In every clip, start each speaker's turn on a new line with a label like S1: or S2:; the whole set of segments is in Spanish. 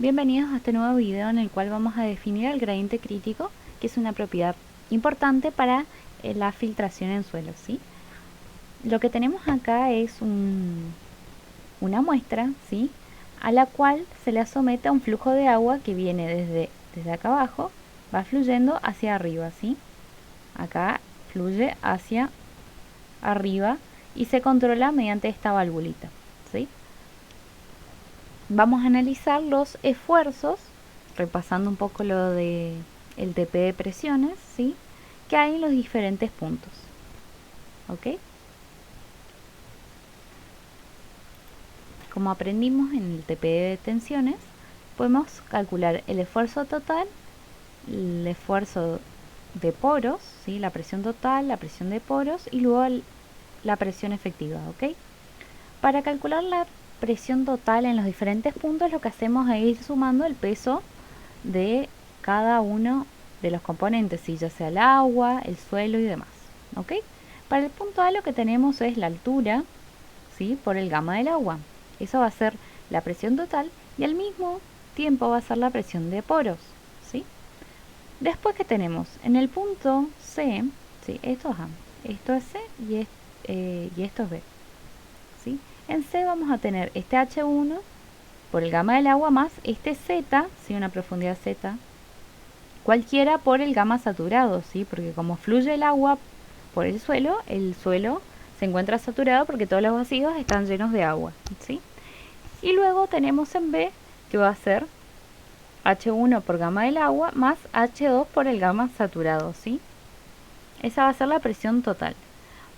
S1: Bienvenidos a este nuevo video en el cual vamos a definir el gradiente crítico, que es una propiedad importante para la filtración en suelos, ¿sí? Lo que tenemos acá es una muestra, ¿sí?, a la cual se le somete a un flujo de agua que viene desde acá abajo, va fluyendo hacia arriba, ¿sí? Acá fluye hacia arriba y se controla mediante esta valvulita, ¿sí? Vamos a analizar los esfuerzos, repasando un poco lo de el TP de presiones, ¿sí?, que hay en los diferentes puntos. ¿Ok? Como aprendimos en el TP de tensiones, podemos calcular el esfuerzo total, el esfuerzo de poros, ¿sí?, la presión total, la presión de poros y luego la presión efectiva. ¿Ok? Para calcular la presión total en los diferentes puntos, lo que hacemos es ir sumando el peso de cada uno de los componentes, ¿sí?, ya sea el agua, el suelo y demás. ¿Ok? Para el punto A lo que tenemos es la altura, ¿sí?, por el gamma del agua. Eso va a ser la presión total y al mismo tiempo va a ser la presión de poros, ¿sí? Después, que tenemos en el punto C, ¿sí?, esto es C y esto es B, ¿sí? En C vamos a tener este H1 por el gamma del agua más este Z, ¿sí?, una profundidad Z, cualquiera por el gamma saturado, ¿sí?, porque como fluye el agua por el suelo se encuentra saturado porque todos los vacíos están llenos de agua, ¿sí? Y luego tenemos en B, que va a ser H1 por gamma del agua más H2 por el gamma saturado, ¿sí? Esa va a ser la presión total.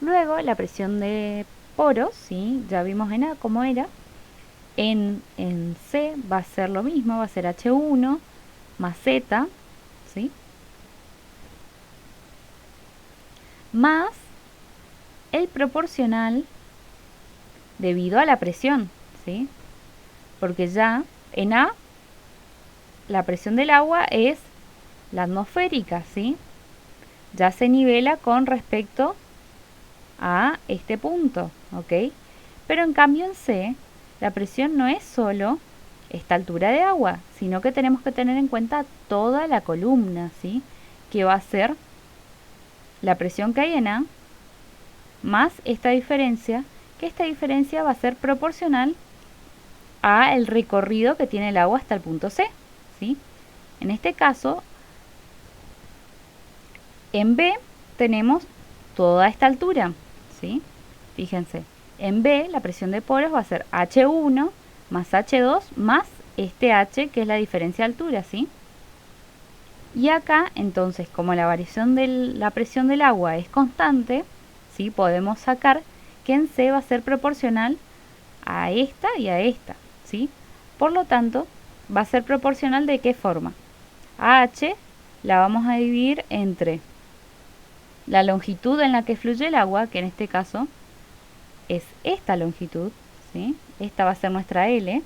S1: Luego la presión de poros, ¿sí?, ya vimos en A cómo era. En C va a ser lo mismo, va a ser H1 más Z, ¿sí?, más el proporcional debido a la presión, ¿sí? Porque ya en A la presión del agua es la atmosférica, ¿sí? Ya se nivela con respecto a este punto, ¿ok? Pero en cambio en C la presión no es solo esta altura de agua, sino que tenemos que tener en cuenta toda la columna, ¿sí?, que va a ser la presión que hay en A más esta diferencia, que esta diferencia va a ser proporcional a el recorrido que tiene el agua hasta el punto C, ¿sí? En este caso, en B tenemos toda esta altura, ¿sí? Fíjense, en B la presión de poros va a ser H1 más H2 más este H, que es la diferencia de altura, ¿sí? Y acá, entonces, como la variación de la presión del agua es constante, ¿sí?, podemos sacar que en C va a ser proporcional a esta y a esta, ¿sí? Por lo tanto, va a ser proporcional ¿de qué forma? A H la vamos a dividir entre la longitud en la que fluye el agua, que en este caso es esta longitud, ¿sí? Esta va a ser nuestra L.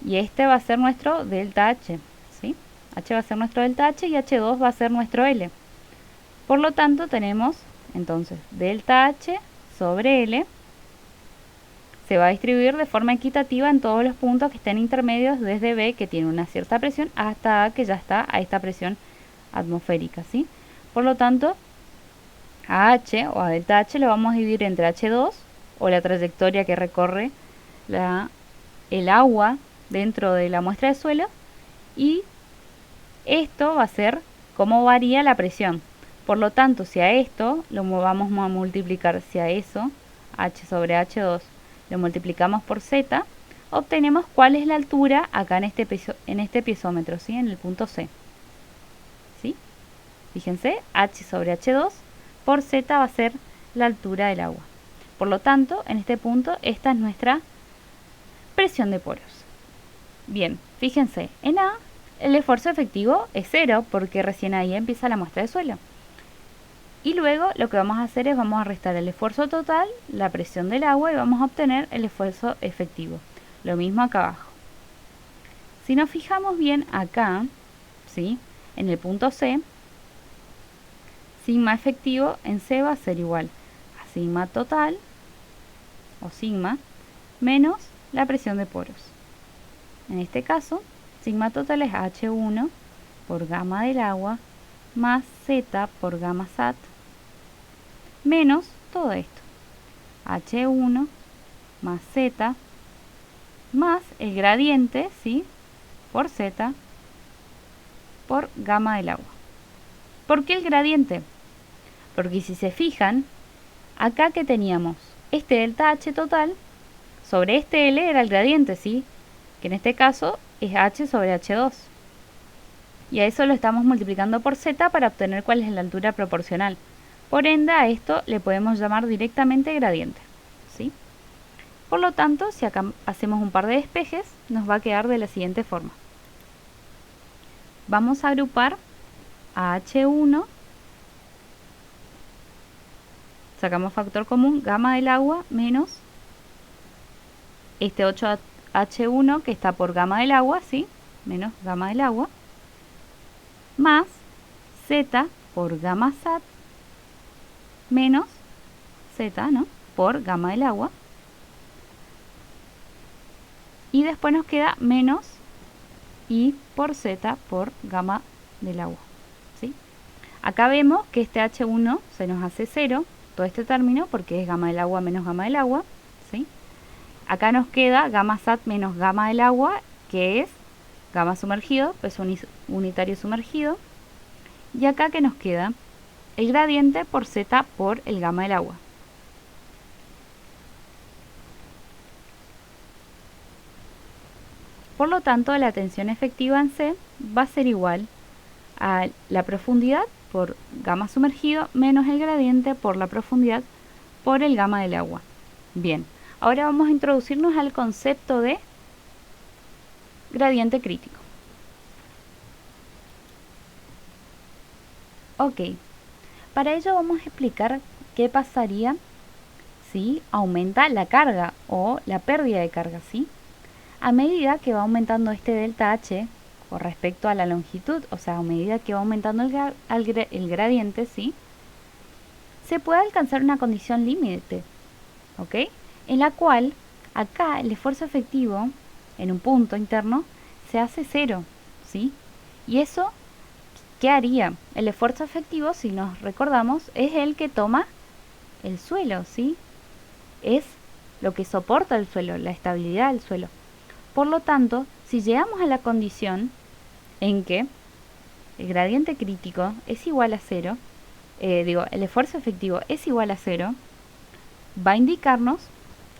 S1: Y este va a ser nuestro delta H, ¿sí? H va a ser nuestro delta H y H2 va a ser nuestro L. Por lo tanto, tenemos entonces delta H sobre L se va a distribuir de forma equitativa en todos los puntos que estén intermedios desde B, que tiene una cierta presión, hasta A, que ya está a esta presión atmosférica, ¿sí? Por lo tanto, a H o a delta H lo vamos a dividir entre H2 o la trayectoria que recorre el agua dentro de la muestra de suelo, y esto va a ser cómo varía la presión. Por lo tanto, si a esto lo vamos a multiplicar, si a eso, H sobre H2, lo multiplicamos por Z, obtenemos cuál es la altura acá en este piezómetro, ¿sí?, en el punto C, ¿sí? Fíjense, H sobre H2 por Z va a ser la altura del agua. Por lo tanto, en este punto, esta es nuestra presión de poros. Bien, fíjense, en A el esfuerzo efectivo es 0 porque recién ahí empieza la muestra de suelo. Y luego lo que vamos a hacer es vamos a restar el esfuerzo total, la presión del agua, y vamos a obtener el esfuerzo efectivo. Lo mismo acá abajo. Si nos fijamos bien acá, ¿sí?, en el punto C, sigma efectivo en C va a ser igual a sigma total, o sigma, menos la presión de poros. en este caso, sigma total es H1 por gamma del agua más Z por gamma SAT menos todo esto. H1 más Z más el gradiente, ¿sí? Por Z por gamma del agua. ¿Por qué el gradiente? Porque si se fijan, acá que teníamos este delta H total, sobre este L era el gradiente, ¿sí? Que en este caso es H sobre H2. Y a eso lo estamos multiplicando por Z para obtener cuál es la altura proporcional. Por ende, a esto le podemos llamar directamente gradiente, ¿sí? Por lo tanto, si acá hacemos un par de despejes, nos va a quedar de la siguiente forma. Vamos a agrupar a H1, sacamos factor común, gamma del agua menos este 8H1 que está por gamma del agua, ¿sí? Menos gamma del agua, más Z por gamma SAT menos Z, ¿no? Por gamma del agua. Y después nos queda menos I por Z por gamma del agua, ¿sí? Acá vemos que este H1 se nos hace 0, todo este término, porque es gamma del agua menos gamma del agua, ¿sí? Acá nos queda gamma SAT menos gamma del agua, que es gamma sumergido, peso unitario sumergido. Y acá que nos queda el gradiente por Z por el gamma del agua. Por lo tanto, la tensión efectiva en C va a ser igual a la profundidad por gamma sumergido menos el gradiente por la profundidad por el gamma del agua. Bien, ahora vamos a introducirnos al concepto de gradiente crítico. Ok, para ello vamos a explicar qué pasaría si aumenta la carga o la pérdida de carga, ¿sí? A medida que va aumentando este delta H con respecto a la longitud, o sea, a medida que va aumentando el gradiente, ¿sí? Se puede alcanzar una condición límite, ¿ok? En la cual acá el esfuerzo efectivo en un punto interno se hace 0, ¿sí? Y eso, ¿qué haría? El esfuerzo efectivo, si nos recordamos, es el que toma el suelo, ¿sí? Es lo que soporta el suelo, la estabilidad del suelo. Por lo tanto, si llegamos a la condición en que el gradiente crítico es igual a 0, el esfuerzo efectivo es igual a 0, va a indicarnos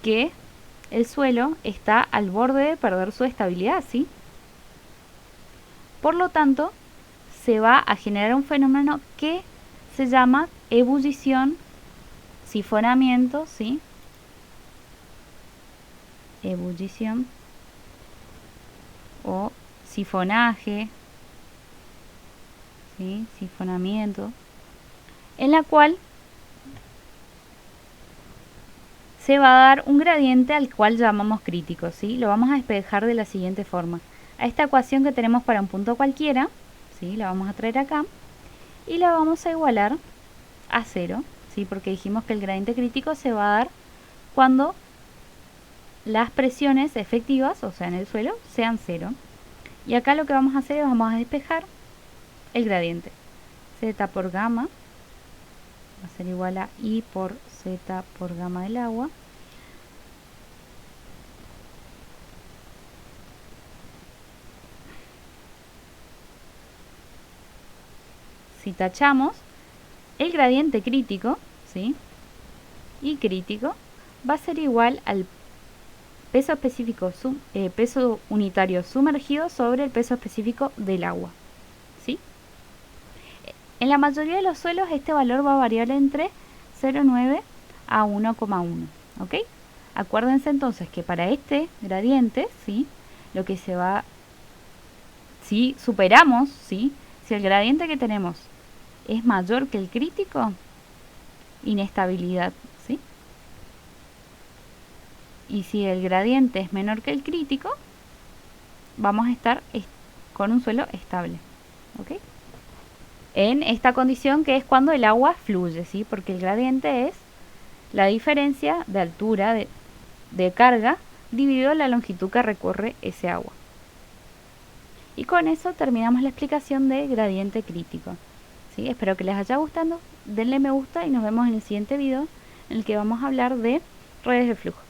S1: que el suelo está al borde de perder su estabilidad, ¿sí? Por lo tanto, se va a generar un fenómeno que se llama ebullición, sifonamiento, ¿sí? Ebullición o sifonaje, ¿sí? Sifonamiento, en la cual se va a dar un gradiente al cual llamamos crítico, ¿sí? Lo vamos a despejar de la siguiente forma. A esta ecuación que tenemos para un punto cualquiera, ¿sí? La vamos a traer acá y la vamos a igualar a 0, ¿sí? Porque dijimos que el gradiente crítico se va a dar cuando las presiones efectivas, o sea en el suelo, sean 0. Y acá lo que vamos a hacer es vamos a despejar el gradiente. Z por gamma va a ser igual a I por Z por gamma del agua. Si tachamos, el gradiente crítico, ¿sí? Y crítico va a ser igual al peso específico, peso unitario sumergido sobre el peso específico del agua, ¿sí? En la mayoría de los suelos este valor va a variar entre 0,9 a 1,1, ¿ok? Acuérdense entonces que para este gradiente, ¿sí? Lo que se va, si superamos, ¿sí? Si el gradiente que tenemos es mayor que el crítico, inestabilidad, ¿sí? Y si el gradiente es menor que el crítico, vamos a estar con un suelo estable, ¿ok? En esta condición que es cuando el agua fluye, ¿sí? Porque el gradiente es la diferencia de altura de carga dividido la longitud que recorre ese agua, Y con eso terminamos la explicación de gradiente crítico. ¿Sí? Espero que les haya gustado, denle me gusta y nos vemos en el siguiente video en el que vamos a hablar de redes de flujo.